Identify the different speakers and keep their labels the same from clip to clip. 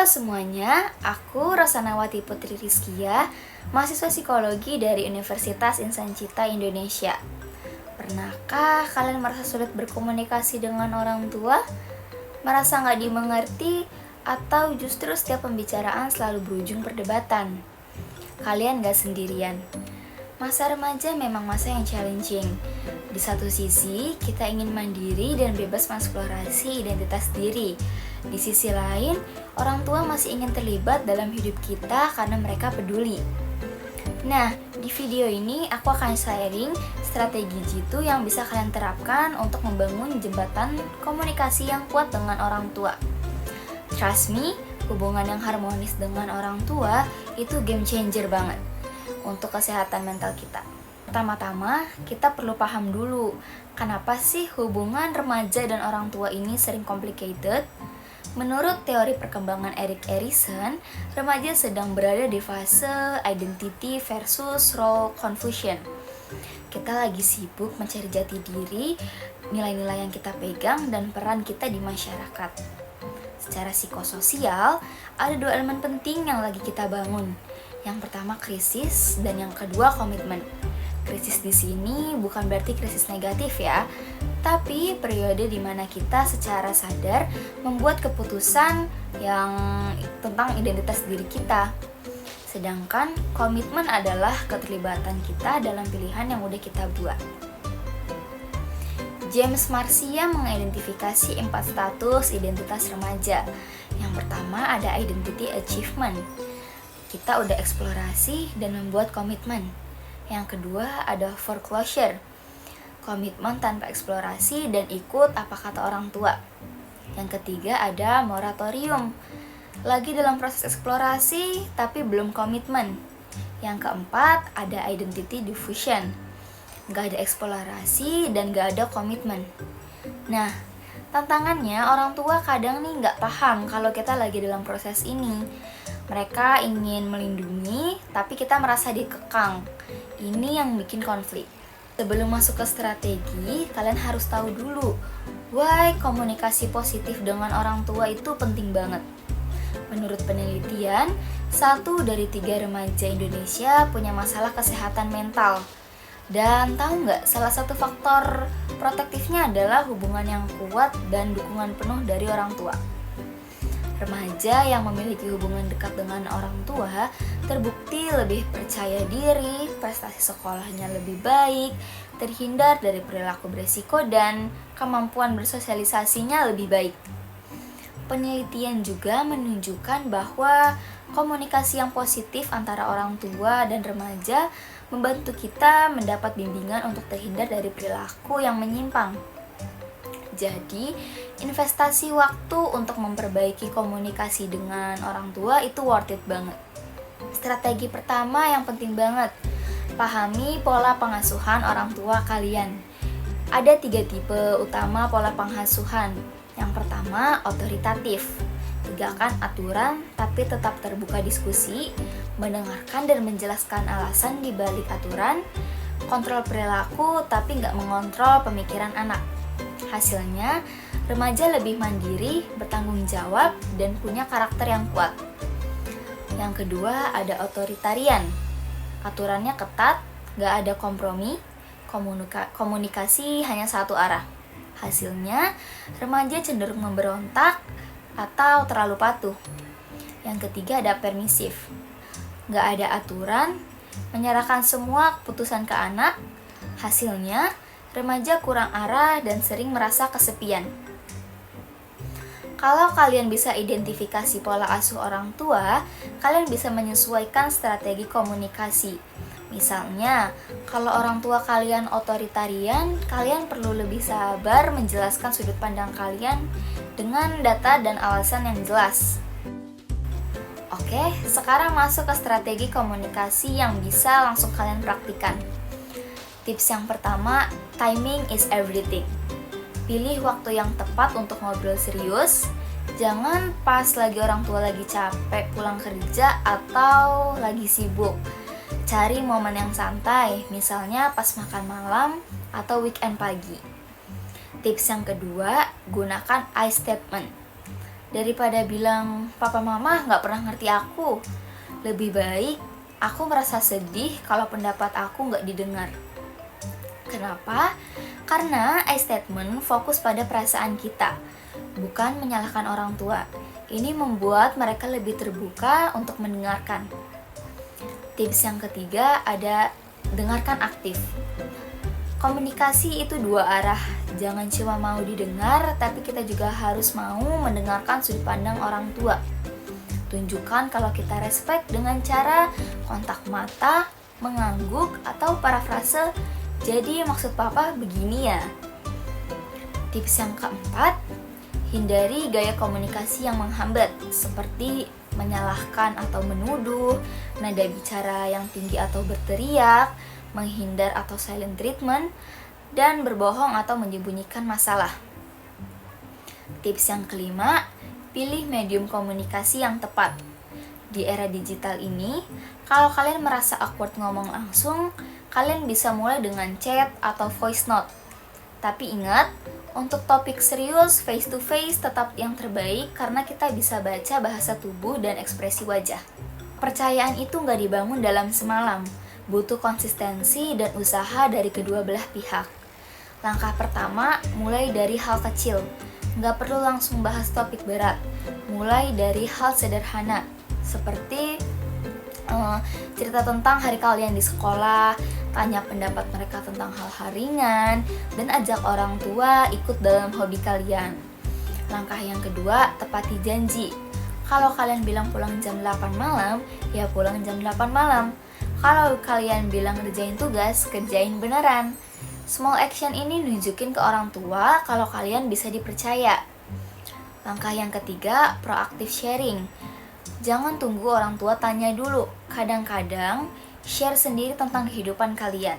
Speaker 1: Halo semuanya, aku Rosanawati Putri Rizkia, mahasiswa psikologi dari Universitas Insan Cita Indonesia. Pernahkah kalian merasa sulit berkomunikasi dengan orang tua? Merasa nggak dimengerti? Atau justru setiap pembicaraan selalu berujung perdebatan? Kalian nggak sendirian. Masa remaja memang masa yang challenging. Di satu sisi, kita ingin mandiri dan bebas mengeksplorasi identitas diri. Di sisi lain, orang tua masih ingin terlibat dalam hidup kita karena mereka peduli. Nah, di video ini aku akan sharing strategi jitu yang bisa kalian terapkan untuk membangun jembatan komunikasi yang kuat dengan orang tua. Trust me, hubungan yang harmonis dengan orang tua itu game changer banget untuk kesehatan mental kita. Pertama-tama, kita perlu paham dulu, kenapa sih hubungan remaja dan orang tua ini sering complicated? Menurut teori perkembangan Erik Erikson, remaja sedang berada di fase identity versus role confusion. Kita lagi sibuk mencari jati diri, nilai-nilai yang kita pegang, dan peran kita di masyarakat. Secara psikososial, ada dua elemen penting yang lagi kita bangun. Yang pertama krisis dan yang kedua komitmen. Krisis di sini bukan berarti krisis negatif ya, tapi periode di mana kita secara sadar membuat keputusan yang tentang identitas diri kita. Sedangkan komitmen adalah keterlibatan kita dalam pilihan yang udah kita buat. James Marcia mengidentifikasi 4 status identitas remaja. Yang pertama ada identity achievement. Kita udah eksplorasi dan membuat komitmen. Yang kedua ada foreclosure. Komitmen tanpa eksplorasi dan ikut apa kata orang tua. Yang ketiga ada moratorium. Lagi dalam proses eksplorasi tapi belum komitmen. Yang keempat ada identity diffusion. Gak ada eksplorasi dan gak ada komitmen. Nah, tantangannya orang tua kadang nih gak paham kalau kita lagi dalam proses ini. Mereka ingin melindungi, tapi kita merasa dikekang. Ini yang bikin konflik. Sebelum masuk ke strategi, kalian harus tahu dulu why komunikasi positif dengan orang tua itu penting banget. Menurut penelitian, 1 dari 3 remaja Indonesia punya masalah kesehatan mental. Dan tahu nggak, salah satu faktor protektifnya adalah hubungan yang kuat dan dukungan penuh dari orang tua. Remaja yang memiliki hubungan dekat dengan orang tua terbukti lebih percaya diri, prestasi sekolahnya lebih baik, terhindar dari perilaku beresiko, dan kemampuan bersosialisasinya lebih baik. Penelitian juga menunjukkan bahwa komunikasi yang positif antara orang tua dan remaja membantu kita mendapat bimbingan untuk terhindar dari perilaku yang menyimpang. Jadi, investasi waktu untuk memperbaiki komunikasi dengan orang tua itu worth it banget. Strategi pertama yang penting banget, pahami pola pengasuhan orang tua kalian. Ada 3 tipe utama pola pengasuhan. Yang pertama, otoritatif. Tegakkan aturan tapi tetap terbuka diskusi, mendengarkan dan menjelaskan alasan di balik aturan, kontrol perilaku tapi nggak mengontrol pemikiran anak. Hasilnya, remaja lebih mandiri, bertanggung jawab, dan punya karakter yang kuat. Yang kedua, ada otoritarian. Aturannya ketat, gak ada kompromi, komunikasi hanya satu arah. Hasilnya, remaja cenderung memberontak atau terlalu patuh. Yang ketiga, ada permisif. Gak ada aturan, menyerahkan semua keputusan ke anak. Hasilnya, remaja kurang arah dan sering merasa kesepian. Kalau kalian bisa identifikasi pola asuh orang tua, kalian bisa menyesuaikan strategi komunikasi. Misalnya, kalau orang tua kalian otoritarian, kalian perlu lebih sabar menjelaskan sudut pandang kalian dengan data dan alasan yang jelas. Oke, sekarang masuk ke strategi komunikasi yang bisa langsung kalian praktikan. Tips yang pertama, timing is everything. Pilih waktu yang tepat untuk ngobrol serius. Jangan pas lagi orang tua lagi capek pulang kerja atau lagi sibuk. Cari momen yang santai, misalnya pas makan malam atau weekend pagi. Tips yang kedua, gunakan I statement. Daripada bilang papa mama nggak pernah ngerti aku, lebih baik aku merasa sedih kalau pendapat aku nggak didengar. Kenapa? Karena I statement fokus pada perasaan kita, bukan menyalahkan orang tua. Ini membuat mereka lebih terbuka untuk mendengarkan. Tips yang ketiga ada dengarkan aktif. Komunikasi itu dua arah, jangan cuma mau didengar, tapi kita juga harus mau mendengarkan sudut pandang orang tua. Tunjukkan kalau kita respect dengan cara kontak mata, mengangguk, atau parafrase, jadi maksud papa begini ya. Tips yang keempat, hindari gaya komunikasi yang menghambat, seperti menyalahkan atau menuduh, nada bicara yang tinggi atau berteriak, menghindar atau silent treatment, dan berbohong atau menyembunyikan masalah. Tips yang kelima, pilih medium komunikasi yang tepat. Di era digital ini, kalau kalian merasa awkward ngomong langsung, kalian bisa mulai dengan chat atau voice note. Tapi ingat, untuk topik serius, face to face tetap yang terbaik karena kita bisa baca bahasa tubuh dan ekspresi wajah. Percayaan itu nggak dibangun dalam semalam, butuh konsistensi dan usaha dari kedua belah pihak. Langkah pertama, mulai dari hal kecil. Nggak perlu langsung bahas topik berat. Mulai dari hal sederhana, seperti cerita tentang hari kalian di sekolah, tanya pendapat mereka tentang hal-hal ringan, dan ajak orang tua ikut dalam hobi kalian. Langkah yang kedua, tepati janji. Kalau kalian bilang pulang jam 8 malam, ya pulang jam 8 malam. Kalau kalian bilang kerjain tugas, kerjain beneran. Small action ini nunjukin ke orang tua kalau kalian bisa dipercaya. Langkah yang ketiga, proaktif sharing. Jangan tunggu orang tua tanya dulu. Kadang-kadang, share sendiri tentang kehidupan kalian.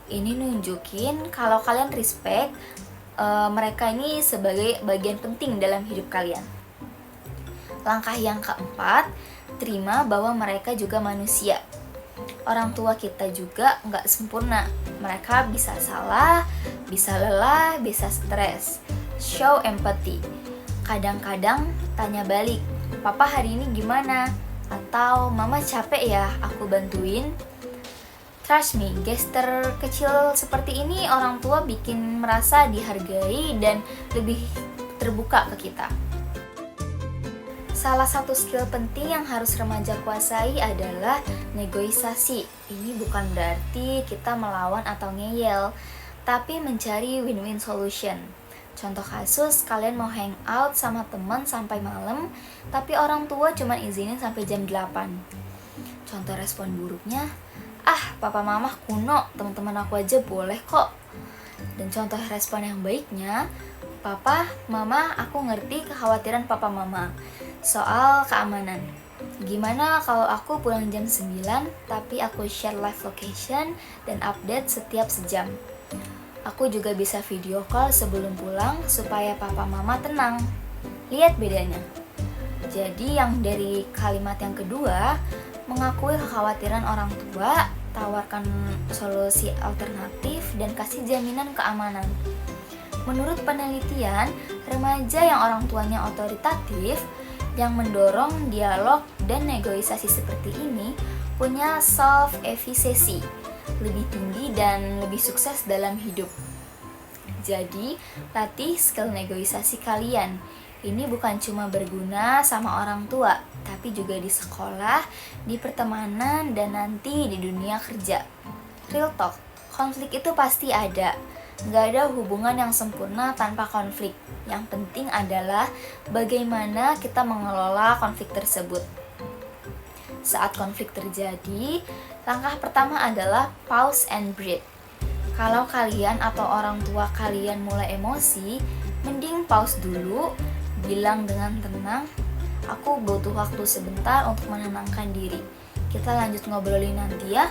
Speaker 1: Ini nunjukin kalau kalian respect mereka ini sebagai bagian penting dalam hidup kalian. Langkah yang keempat, terima bahwa mereka juga manusia. Orang tua kita juga nggak sempurna. Mereka bisa salah, bisa lelah, bisa stres. Show empathy. Kadang-kadang tanya balik, papa hari ini gimana? Atau mama capek ya, aku bantuin. Trust me, gesture kecil seperti ini orang tua bikin merasa dihargai dan lebih terbuka ke kita. Salah satu skill penting yang harus remaja kuasai adalah negosiasi. Ini bukan berarti kita melawan atau ngeyel, tapi mencari win-win solution. Contoh kasus, kalian mau hangout sama teman sampai malam, tapi orang tua cuma izinin sampai jam 8. Contoh respon buruknya, papa mama kuno, teman-teman aku aja boleh kok. Dan contoh respon yang baiknya, papa, mama, aku ngerti kekhawatiran papa mama soal keamanan. Gimana kalau aku pulang jam 9, tapi aku share live location dan update setiap sejam. Aku juga bisa video call sebelum pulang supaya papa mama tenang. Lihat bedanya. Jadi yang dari kalimat yang kedua, mengakui kekhawatiran orang tua, tawarkan solusi alternatif, dan kasih jaminan keamanan. Menurut penelitian, remaja yang orang tuanya otoritatif, yang mendorong dialog dan negosiasi seperti ini, punya self-efficacy lebih tinggi dan lebih sukses dalam hidup. Jadi, latih skill negosiasi kalian. Ini bukan cuma berguna sama orang tua, tapi juga di sekolah, di pertemanan, dan nanti di dunia kerja. Real talk, konflik itu pasti ada. Nggak ada hubungan yang sempurna tanpa konflik. Yang penting adalah bagaimana kita mengelola konflik tersebut. Saat konflik terjadi, langkah pertama adalah pause and breathe. Kalau kalian atau orang tua kalian mulai emosi, mending pause dulu, bilang dengan tenang, aku butuh waktu sebentar untuk menenangkan diri. Kita lanjut ngobrolin nanti ya.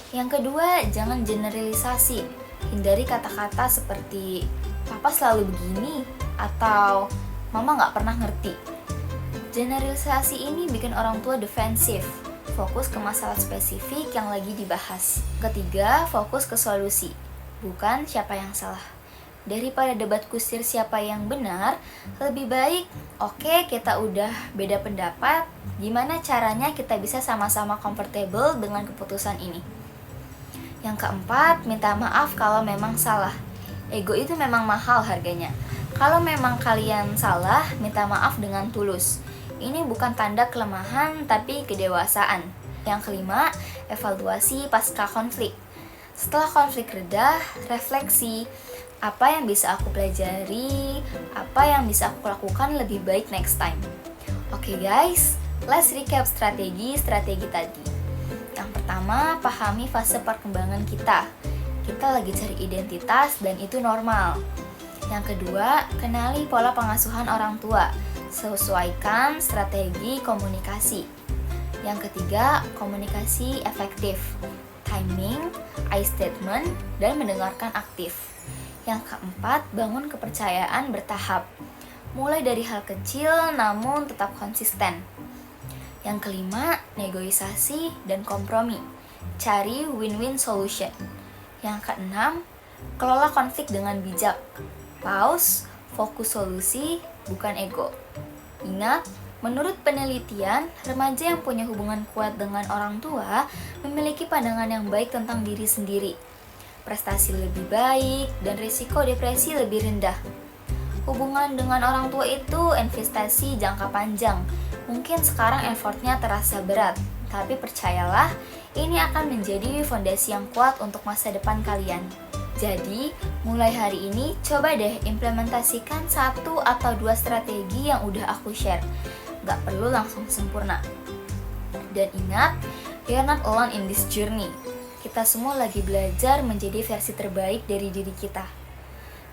Speaker 1: Yang kedua, jangan generalisasi. Hindari kata-kata seperti papa selalu begini atau mama gak pernah ngerti. Generalisasi ini bikin orang tua defensif. Fokus ke masalah spesifik yang lagi dibahas. Ketiga, fokus ke solusi, bukan siapa yang salah. Daripada debat kusir siapa yang benar, lebih baik, oke, kita udah beda pendapat, gimana caranya kita bisa sama-sama comfortable dengan keputusan ini. Yang keempat, minta maaf kalau memang salah. Ego itu memang mahal harganya. Kalau memang kalian salah, minta maaf dengan tulus. Ini bukan tanda kelemahan, tapi kedewasaan. Yang kelima, evaluasi pasca konflik. Setelah konflik reda, refleksi. Apa yang bisa aku pelajari, apa yang bisa aku lakukan lebih baik next time. Oke guys, let's recap strategi tadi. Yang pertama, pahami fase perkembangan kita. Kita lagi cari identitas dan itu normal. Yang kedua, kenali pola pengasuhan orang tua. Sesuaikan strategi komunikasi. Yang ketiga, komunikasi efektif. Timing, I statement, dan mendengarkan aktif. Yang keempat, bangun kepercayaan bertahap. Mulai dari hal kecil namun tetap konsisten. Yang kelima, negosiasi dan kompromi. Cari win-win solution. Yang keenam, kelola konflik dengan bijak. Pause, fokus solusi, bukan ego. Ingat, menurut penelitian, remaja yang punya hubungan kuat dengan orang tua memiliki pandangan yang baik tentang diri sendiri. Prestasi lebih baik, dan risiko depresi lebih rendah. Hubungan dengan orang tua itu investasi jangka panjang. Mungkin sekarang effortnya terasa berat, tapi percayalah, ini akan menjadi fondasi yang kuat untuk masa depan kalian. Jadi, mulai hari ini, coba deh implementasikan 1 atau 2 strategi yang udah aku share. Gak perlu langsung sempurna. Dan ingat, you're not alone in this journey. Kita semua lagi belajar menjadi versi terbaik dari diri kita.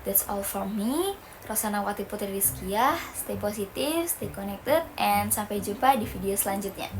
Speaker 1: That's all from me, Rosanawati Putri Rizkiyah. Stay positive, stay connected, and sampai jumpa di video selanjutnya.